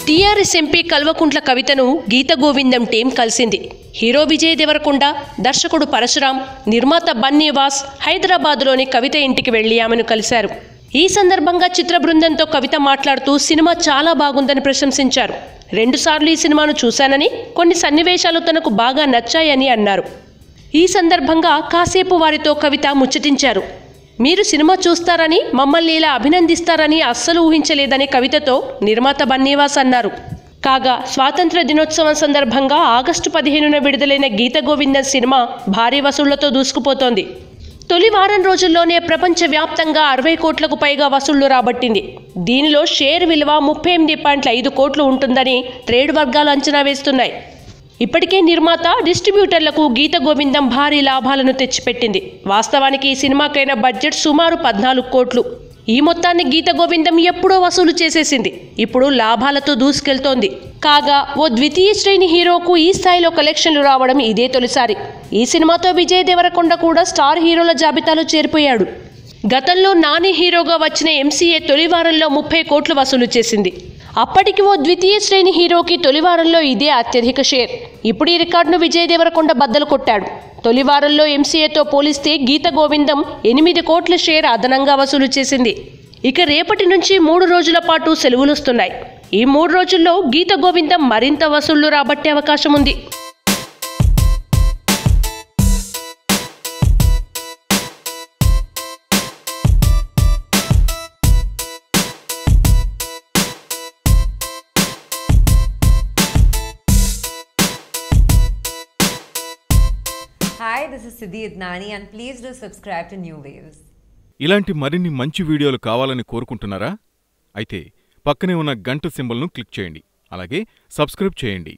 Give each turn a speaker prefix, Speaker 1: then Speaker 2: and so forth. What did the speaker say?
Speaker 1: TRS MP Kalvakuntla కవితను గీత గోవిందం team కలిసింది. Hero Vijay Devarakonda, దర్శకుడు పరశురాం, నిర్మాత బన్నీవాస్ హైదరాబాద్లోని కవిత ఇంటికి వెళ్లి ఆమెను కలిశారు. ఈ సందర్భంగా చిత్ర బృందంతో కవిత మాట్లాడుతూ సినిమా చాలా బాగుందని ప్రశంసించారు. 2 సార్లు ఈ సినిమాను చూశానని, కొన్ని సన్నివేశాలు తనకు బాగా నచ్చాయని అన్నారు. ఈ సందర్భంగా కాసేపు వారితో కవిత ముచ్చటించారు. మీరు సినిమా చూస్తారని, మమ్మల్ని ఇలా అభినందిస్తారని అస్సలు ఊహించలేదని కవితతో నిర్మాత బన్నీవాస్ అన్నారు. కాగా స్వాతంత్ర దినోత్సవం సందర్భంగా ఆగస్టు 15న విడుదలైన గీత గోవిందం సినిమా భారీ వసూళ్లతో దూసుకుపోతోంది. తొలి వారం రోజుల్లోనే ప్రపంచవ్యాప్తంగా 60 కోట్లకు పైగా వసూళ్లు రాబట్టింది. దీనిలో షేర్ విలువ 38.5 కోట్లు ఉంటుందని ట్రేడ్ వర్గాలు అంచనా వేస్తున్నాయి. ఇప్పటికే నిర్మాత, డిస్ట్రిబ్యూటర్లకు గీత గోవిందం భారీ లాభాలను తెచ్చిపెట్టింది. వాస్తవానికి ఈ సినిమాకైన బడ్జెట్ సుమారు 14 కోట్లు. ఈ మొత్తాన్ని గీత గోవిందం ఎప్పుడో వసూలు చేసేసింది. ఇప్పుడు లాభాలతో దూసుకెళ్తోంది. కాగా ఓ ద్వితీయ శ్రేణి హీరోకు ఈ స్థాయిలో కలెక్షన్లు రావడం ఇదే తొలిసారి. ఈ సినిమాతో విజయ్ దేవరకొండ కూడా స్టార్ హీరోల జాబితాలో చేరిపోయాడు. గతంలో నాని హీరోగా వచ్చిన ఎంసీఏ తొలి వారంలో 30 కోట్లు వసూలు చేసింది. అప్పటికి ఓ ద్వితీయ శ్రేణి హీరోకి తొలి వారంలో ఇదే అత్యధిక షేర్. ఇప్పుడు ఈ రికార్డును విజయ్ దేవరకొండ బద్దలు కొట్టాడు. తొలి వారంలో ఎంసీఏతో పోలిస్తే గీత గోవిందం 8 కోట్ల షేర్ అదనంగా వసూలు చేసింది. ఇక రేపటి నుంచి 3 రోజుల పాటు సెలవులొస్తున్నాయి. ఈ 3 రోజుల్లో గీత గోవిందం మరింత వసూళ్లు రాబట్టే అవకాశం ఉంది.
Speaker 2: Hi, this is Siddhi Idnani and please do subscribe to New Waves.
Speaker 3: ఇలాంటి మరిన్ని మంచి వీడియోలు కావాలని కోరుకుంటున్నారా? అయితే పక్కనే ఉన్న గంట సింబల్ను క్లిక్ చేయండి. అలాగే సబ్స్క్రైబ్ చేయండి.